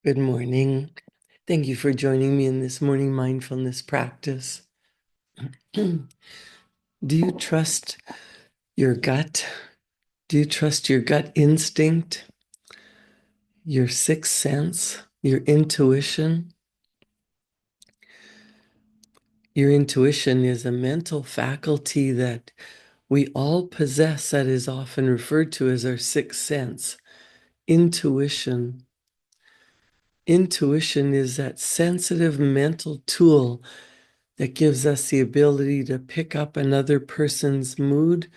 Good morning. Thank you for joining me in this morning mindfulness practice. Do you trust your gut? Do you trust your gut instinct, your sixth sense, your intuition? Your intuition is a mental faculty that we all possess that is often referred to as our sixth sense. Intuition. Intuition is that sensitive mental tool that gives us the ability to pick up another person's mood,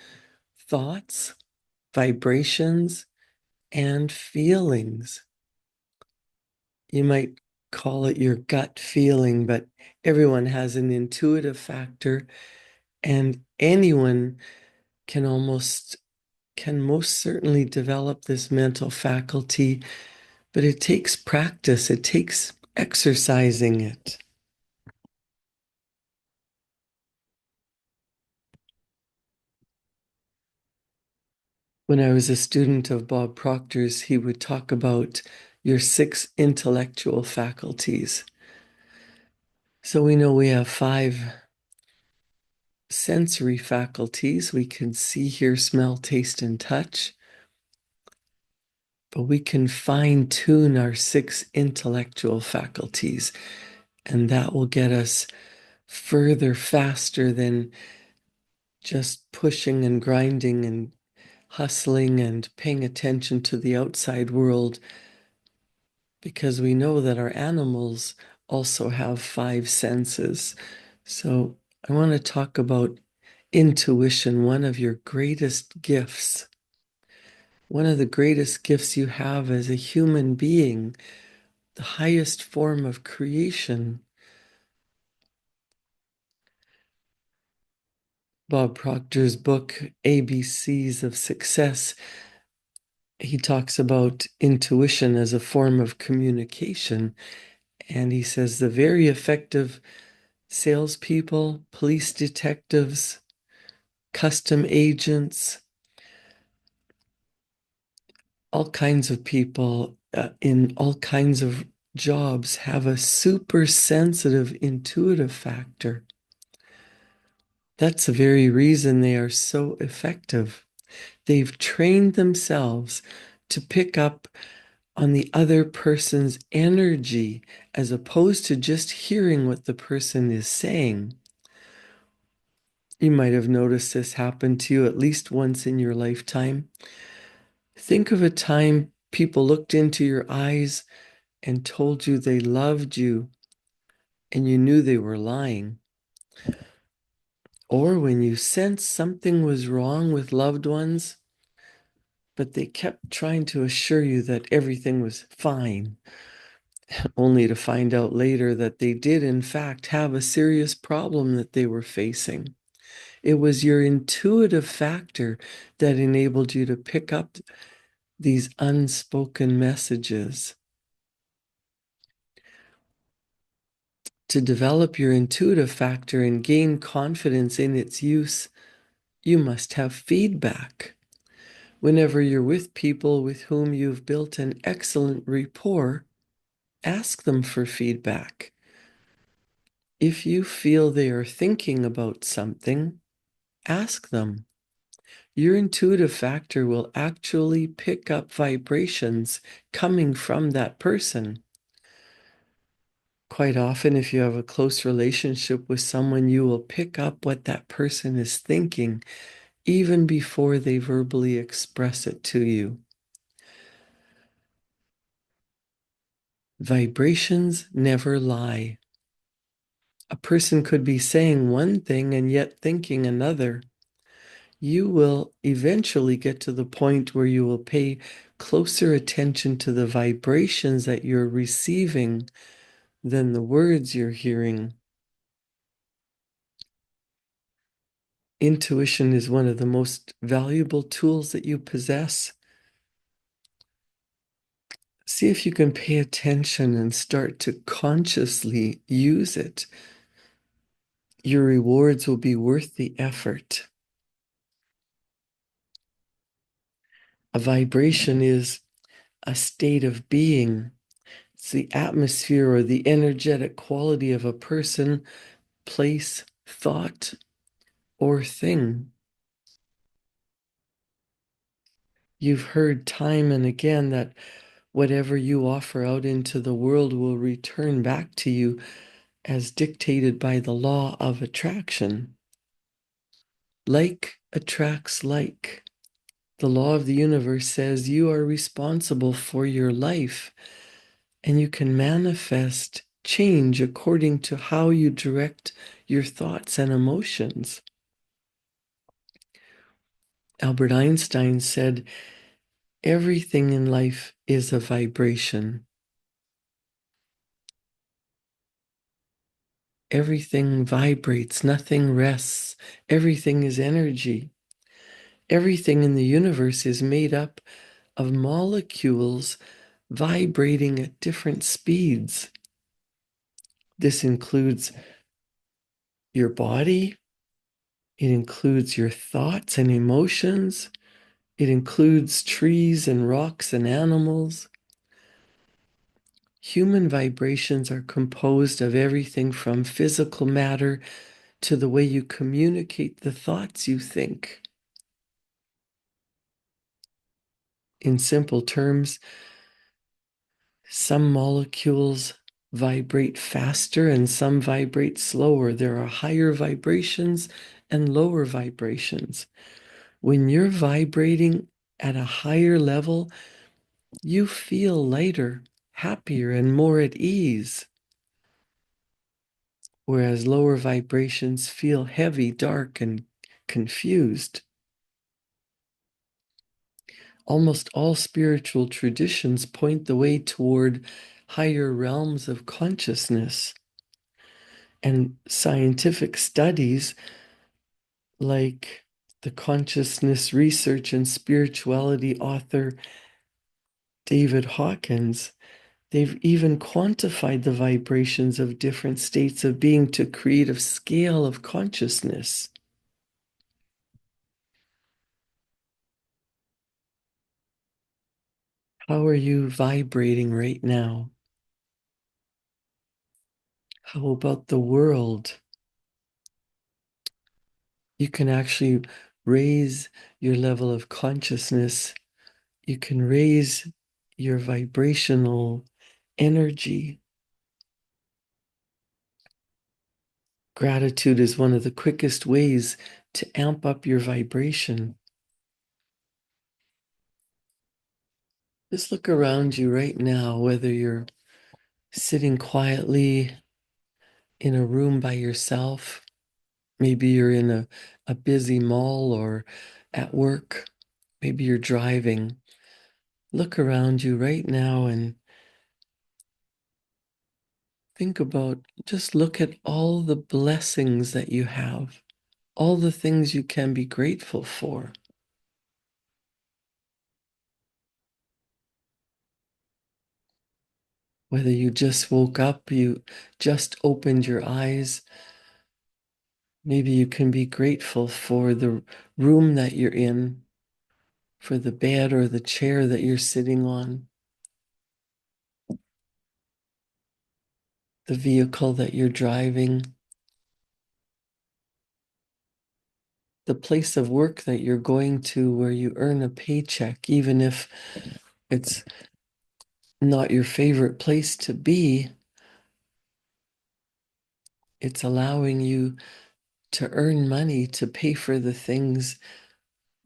thoughts, vibrations, and feelings. You might call it your gut feeling, but everyone has an intuitive factor, and anyone can most certainly develop this mental faculty, but it takes practice, it takes exercising it. When I was a student of Bob Proctor's, he would talk about your six intellectual faculties. So we know we have five sensory faculties. We can see, hear, smell, taste, and touch. But we can fine tune our six intellectual faculties, and that will get us further faster than just pushing and grinding and hustling and paying attention to the outside world, because we know that our animals also have five senses. So I want to talk about intuition, one of your greatest gifts. One of the greatest gifts you have as a human being, the highest form of creation. Bob Proctor's book, ABCs of Success, he talks about intuition as a form of communication. And he says the very effective salespeople, police detectives, custom agents, all kinds of people in all kinds of jobs have a super sensitive intuitive factor. That's the very reason they are so effective. They've trained themselves to pick up on the other person's energy as opposed to just hearing what the person is saying. You might have noticed this happen to you at least once in your lifetime. Think of a time people looked into your eyes and told you they loved you and you knew they were lying. Or when you sensed something was wrong with loved ones, but they kept trying to assure you that everything was fine, only to find out later that they did, in fact, have a serious problem that they were facing. It was your intuitive factor that enabled you to pick up these unspoken messages. To develop your intuitive factor and gain confidence in its use, you must have feedback. Whenever you're with people with whom you've built an excellent rapport, ask them for feedback. If you feel they are thinking about something, ask them. Your intuitive factor will actually pick up vibrations coming from that person. Quite often, if you have a close relationship with someone, you will pick up what that person is thinking even before they verbally express it to you. Vibrations never lie. A person could be saying one thing and yet thinking another. You will eventually get to the point where you will pay closer attention to the vibrations that you're receiving than the words you're hearing. Intuition is one of the most valuable tools that you possess. See if you can pay attention and start to consciously use it. Your rewards will be worth the effort. A vibration is a state of being. It's the atmosphere or the energetic quality of a person, place, thought, or thing. You've heard time and again that whatever you offer out into the world will return back to you as dictated by the law of attraction. Like attracts like. The law of the universe says you are responsible for your life and you can manifest change according to how you direct your thoughts and emotions. Albert Einstein said, everything in life is a vibration. Everything vibrates, nothing rests. Everything is energy. Everything in the universe is made up of molecules vibrating at different speeds. This includes your body, it includes your thoughts and emotions, it includes trees and rocks and animals. Human vibrations are composed of everything from physical matter to the way you communicate the thoughts you think. In simple terms, some molecules vibrate faster and some vibrate slower. There are higher vibrations and lower vibrations. When you're vibrating at a higher level, you feel lighter, happier, and more at ease. Whereas lower vibrations feel heavy, dark, and confused. Almost all spiritual traditions point the way toward higher realms of consciousness. And scientific studies like the consciousness research and spirituality author David Hawkins, they've even quantified the vibrations of different states of being to create a scale of consciousness. How are you vibrating right now? How about the world? You can actually raise your level of consciousness. You can raise your vibrational energy. Gratitude is one of the quickest ways to amp up your vibration. Just look around you right now, whether you're sitting quietly in a room by yourself, maybe you're in a busy mall or at work, maybe you're driving. Look around you right now and think about, just look at all the blessings that you have, all the things you can be grateful for. Whether you just woke up, you just opened your eyes, maybe you can be grateful for the room that you're in, for the bed or the chair that you're sitting on, the vehicle that you're driving, the place of work that you're going to where you earn a paycheck, even if it's not your favorite place to be, it's allowing you to earn money to pay for the things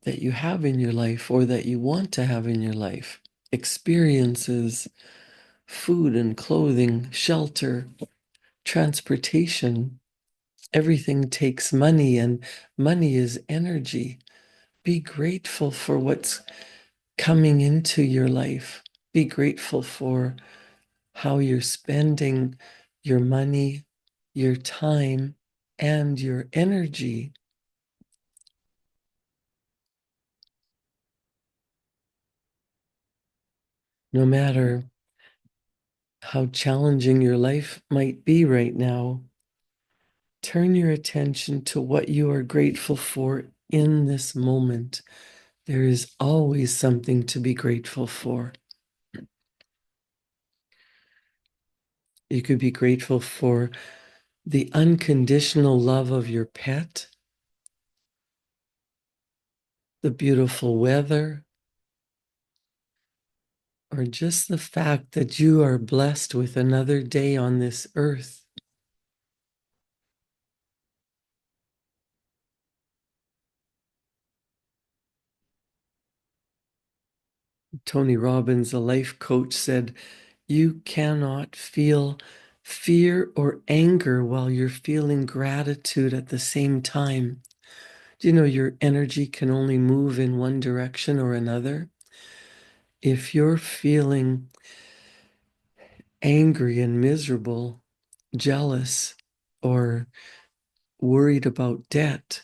that you have in your life or that you want to have in your life. Experiences, food and clothing, shelter, transportation. Everything takes money, and money is energy. Be grateful for what's coming into your life. Be grateful for how you're spending your money, your time, and your energy. No matter how challenging your life might be right now, turn your attention to what you are grateful for in this moment. There is always something to be grateful for. You could be grateful for the unconditional love of your pet, the beautiful weather, or just the fact that you are blessed with another day on this earth. Tony Robbins, a life coach, said, "You cannot feel fear or anger while you're feeling gratitude at the same time." Do you know your energy can only move in one direction or another? If you're feeling angry and miserable, jealous, or worried about debt,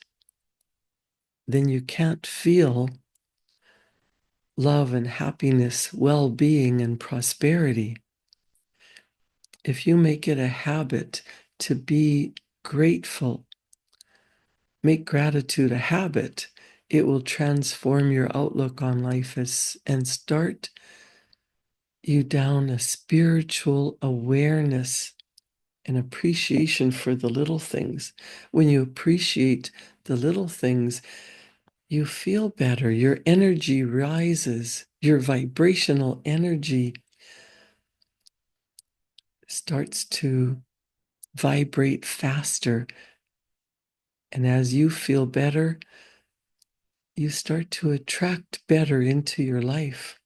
then you can't feel love and happiness, well being, and prosperity. If you make it a habit to be grateful, make gratitude a habit, it will transform your outlook on life and start you down a spiritual awareness and appreciation for the little things. When you appreciate the little things, you feel better. Your energy rises. Your vibrational energy starts to vibrate faster. And as you feel better, you start to attract better into your life.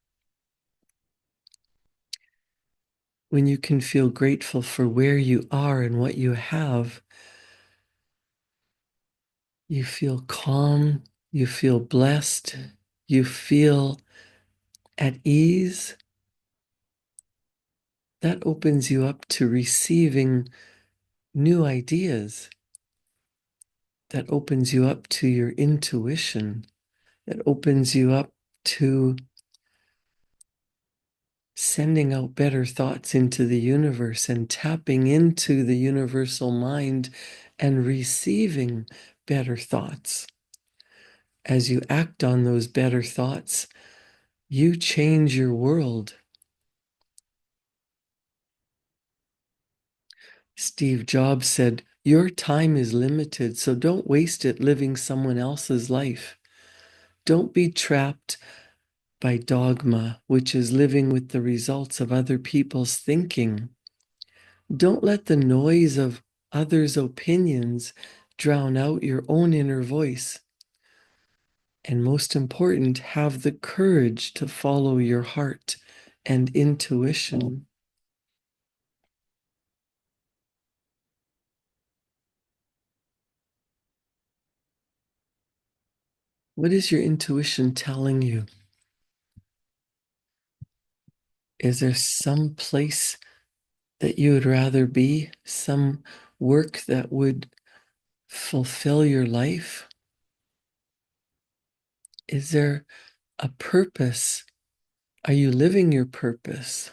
When you can feel grateful for where you are and what you have, you feel calm, you feel blessed, you feel at ease. That opens you up to receiving new ideas. That opens you up to your intuition. That opens you up to sending out better thoughts into the universe and tapping into the universal mind and receiving better thoughts. As you act on those better thoughts, you change your world. Steve Jobs said, "Your time is limited, so don't waste it living someone else's life. Don't be trapped by dogma, which is living with the results of other people's thinking. Don't let the noise of others' opinions drown out your own inner voice. And most important, have the courage to follow your heart and intuition." What is your intuition telling you? Is there some place that you would rather be? Some work that would fulfill your life? Is there a purpose? Are you living your purpose?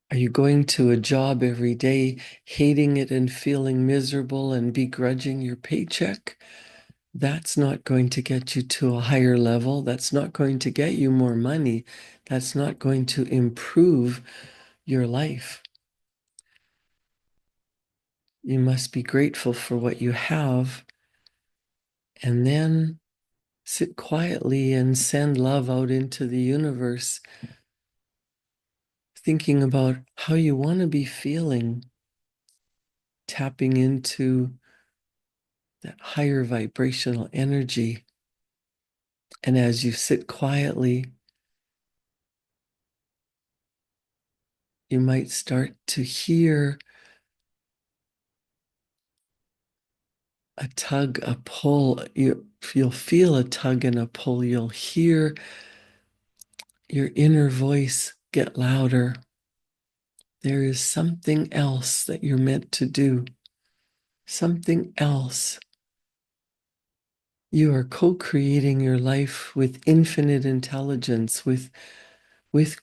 Are you going to a job every day, hating it and feeling miserable and begrudging your paycheck? That's not going to get you to a higher level. That's not going to get you more money. That's not going to improve your life. You must be grateful for what you have and then sit quietly and send love out into the universe, thinking about how you want to be feeling, tapping into that higher vibrational energy. And as you sit quietly, you might start to hear a tug, a pull. You'll feel a tug and a pull. You'll hear your inner voice get louder. There is something else that you're meant to do, something else. You are co-creating your life with infinite intelligence, with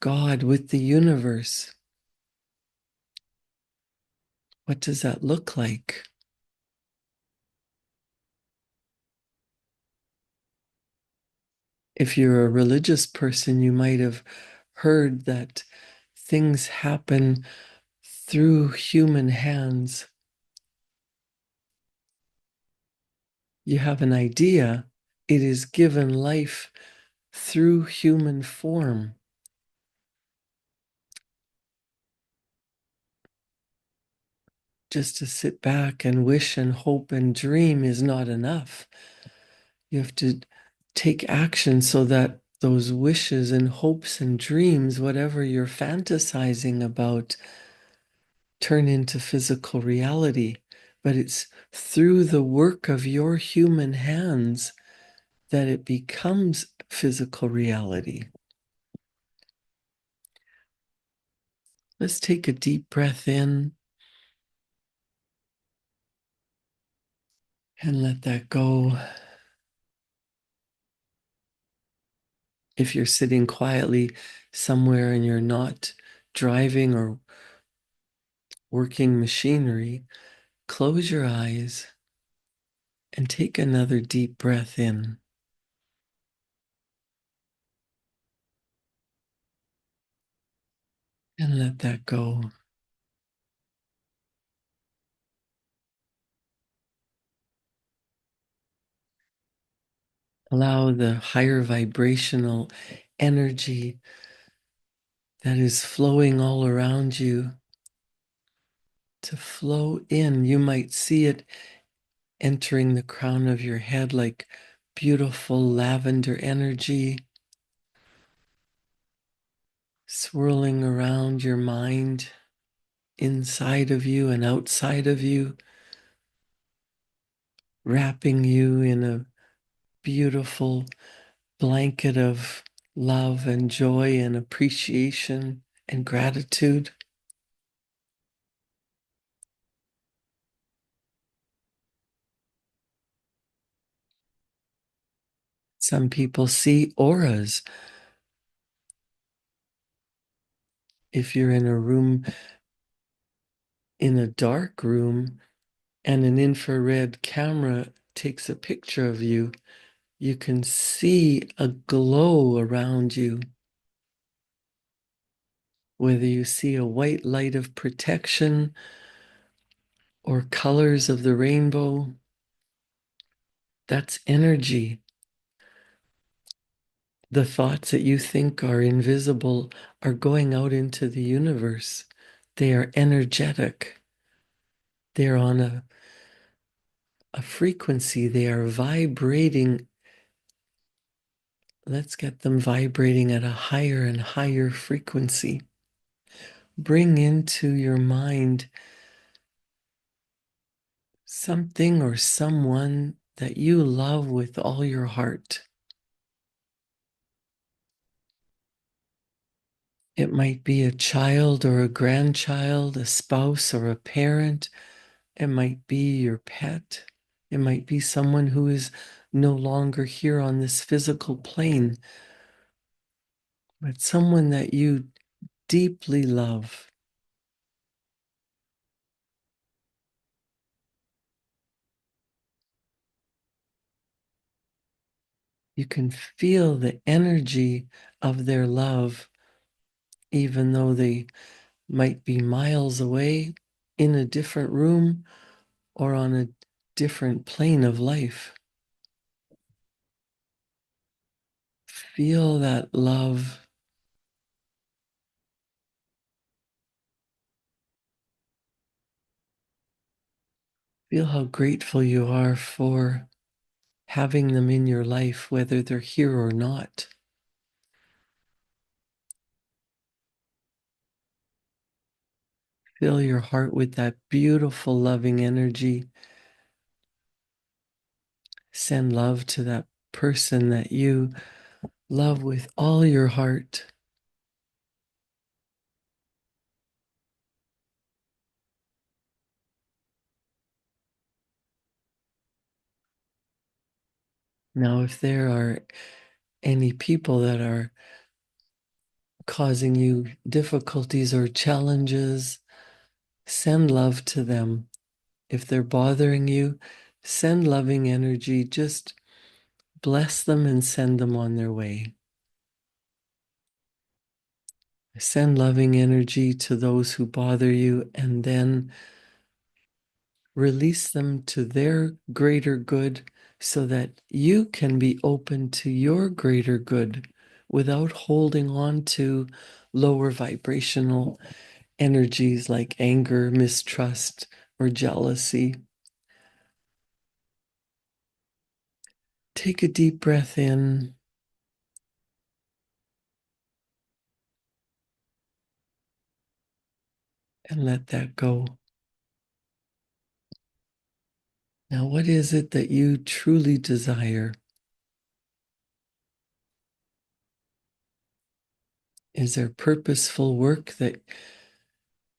God, with the universe. What does that look like? If you're a religious person, you might have heard that things happen through human hands. You have an idea, it is given life through human form. Just to sit back and wish and hope and dream is not enough. You have to take action so that those wishes and hopes and dreams, whatever you're fantasizing about, turn into physical reality. But it's through the work of your human hands that it becomes physical reality. Let's take a deep breath in and let that go. If you're sitting quietly somewhere and you're not driving or working machinery, close your eyes and take another deep breath in and let that go. Allow the higher vibrational energy that is flowing all around you to flow in. You might see it entering the crown of your head like beautiful lavender energy, swirling around your mind, inside of you and outside of you, wrapping you in a beautiful blanket of love and joy and appreciation and gratitude. Some people see auras. If you're in a room, in a dark room, and an infrared camera takes a picture of you, you can see a glow around you. Whether you see a white light of protection or colors of the rainbow, that's energy. The thoughts that you think are invisible are going out into the universe. They are energetic. They're on a frequency. They are vibrating. Let's get them vibrating at a higher and higher frequency. Bring into your mind something or someone that you love with all your heart. It might be a child or a grandchild, a spouse or a parent. It might be your pet. It might be someone who is no longer here on this physical plane, but someone that you deeply love. You can feel the energy of their love, even though they might be miles away in a different room or on a different plane of life. Feel that love. Feel how grateful you are for having them in your life, whether they're here or not. Fill your heart with that beautiful, loving energy. Send love to that person that you love with all your heart. Now, if there are any people that are causing you difficulties or challenges, send love to them. If they're bothering you, send loving energy. Just bless them and send them on their way. Send loving energy to those who bother you, and then release them to their greater good so that you can be open to your greater good without holding on to lower vibrational energies like anger, mistrust, or jealousy. Take a deep breath in and let that go. Now, what is it that you truly desire? Is there purposeful work that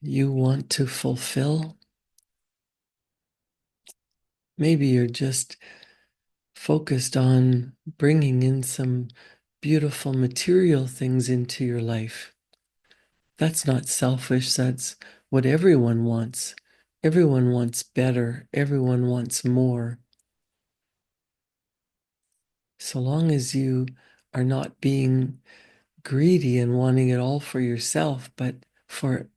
you want to fulfill? Maybe you're just focused on bringing in some beautiful material things into your life. That's not selfish, that's what everyone wants. Everyone wants better, everyone wants more. So long as you are not being greedy and wanting it all for yourself, but for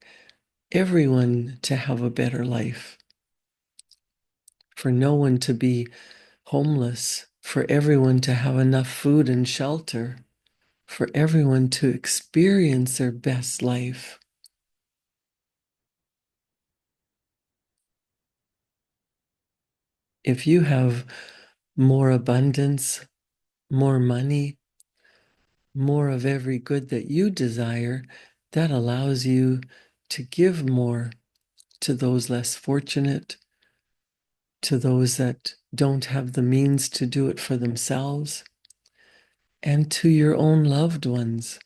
everyone to have a better life, for no one to be homeless, for everyone to have enough food and shelter, for everyone to experience their best life. If you have more abundance, more money, more of every good that you desire, that allows you to give more to those less fortunate, to those that don't have the means to do it for themselves, and to your own loved ones.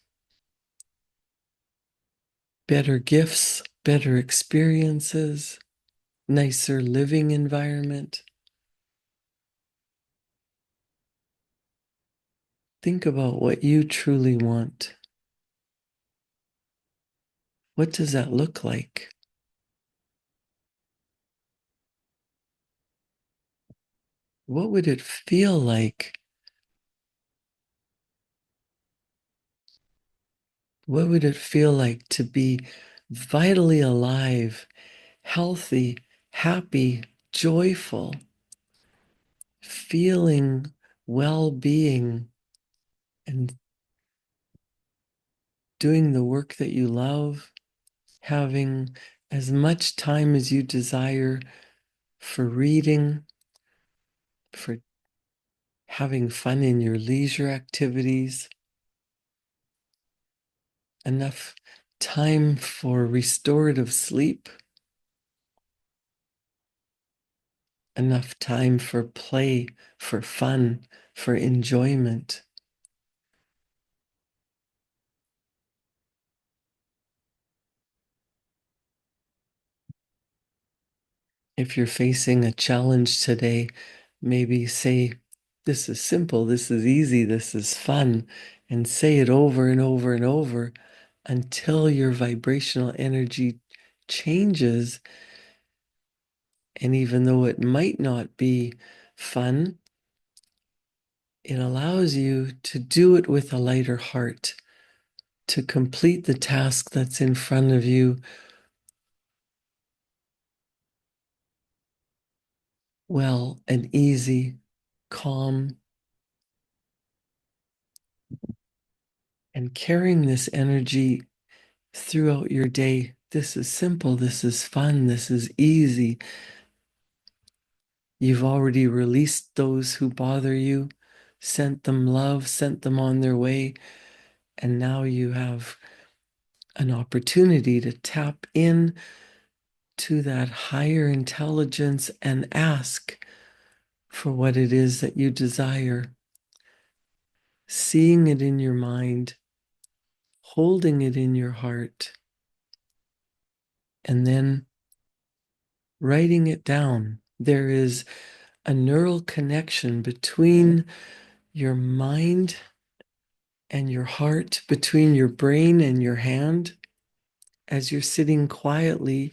Better gifts, better experiences, nicer living environment. Think about what you truly want. What does that look like? What would it feel like? What would it feel like to be vitally alive, healthy, happy, joyful, feeling well-being, and doing the work that you love, having as much time as you desire for reading, for having fun in your leisure activities, enough time for restorative sleep, enough time for play, for fun, for enjoyment. If you're facing a challenge today, maybe say, "This is simple, this is easy, this is fun," and say it over and over and over until your vibrational energy changes. And even though it might not be fun, it allows you to do it with a lighter heart, to complete the task that's in front of you well and easy, calm, and carrying this energy throughout your day. This is simple, this is fun, this is easy. You've already released those who bother you, sent them love, sent them on their way, and now you have an opportunity to tap in to that higher intelligence and ask for what it is that you desire, seeing it in your mind, holding it in your heart, and then writing it down. There is a neural connection between your mind and your heart, between your brain and your hand. As you're sitting quietly,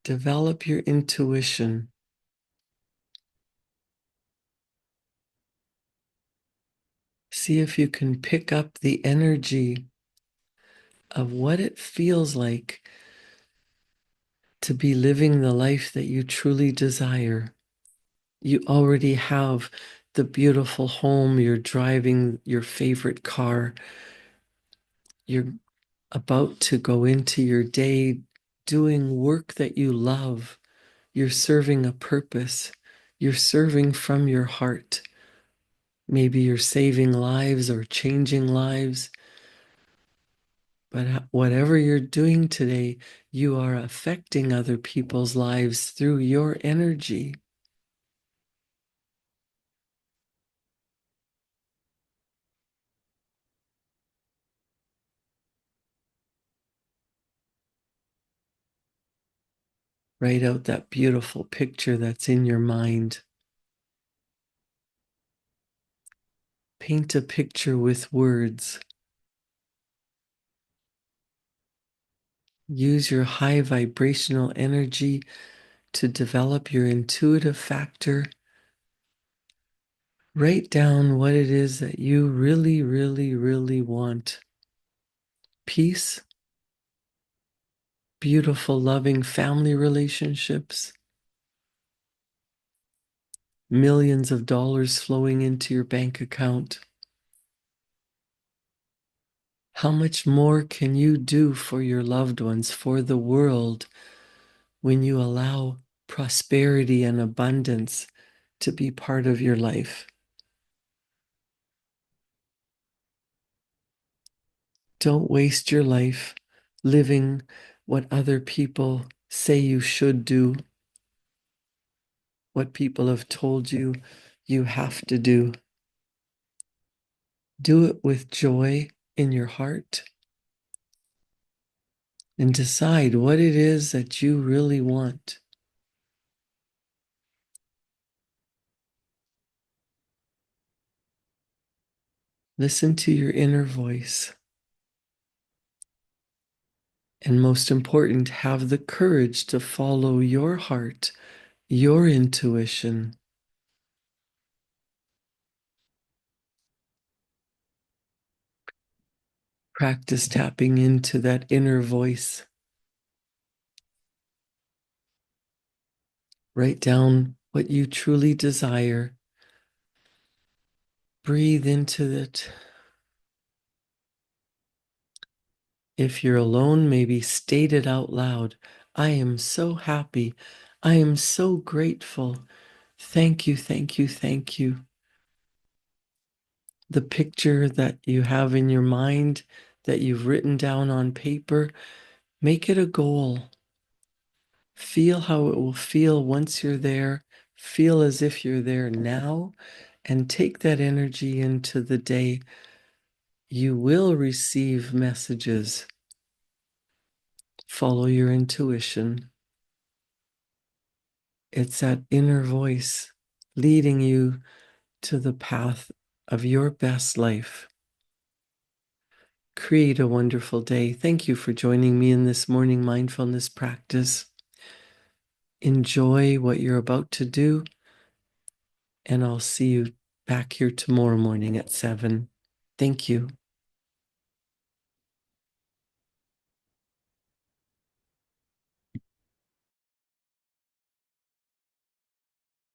develop your intuition. See if you can pick up the energy of what it feels like to be living the life that you truly desire. You already have the beautiful home, you're driving your favorite car, you're about to go into your day doing work that you love. You're serving a purpose. You're serving from your heart. Maybe you're saving lives or changing lives. But whatever you're doing today, you are affecting other people's lives through your energy. Write out that beautiful picture that's in your mind. Paint a picture with words. Use your high vibrational energy to develop your intuitive factor. Write down what it is that you really, really, really want. Peace, beautiful, loving family relationships, millions of dollars flowing into your bank account. How much more can you do for your loved ones, for the world, when you allow prosperity and abundance to be part of your life? Don't waste your life living what other people say you should do, what people have told you you have to do. Do it with joy in your heart and decide what it is that you really want. Listen to your inner voice. And most important, have the courage to follow your heart, your intuition. Practice tapping into that inner voice. Write down what you truly desire. Breathe into it. If you're alone, maybe state it out loud. I am so happy. I am so grateful. Thank you, thank you, thank you. The picture that you have in your mind that you've written down on paper, make it a goal. Feel how it will feel once you're there. Feel as if you're there now and take that energy into the day. You will receive messages. Follow your intuition. It's that inner voice leading you to the path of your best life. Create a wonderful day. Thank you for joining me in this morning mindfulness practice. Enjoy what you're about to do, and I'll see you back here tomorrow morning at 7. Thank you.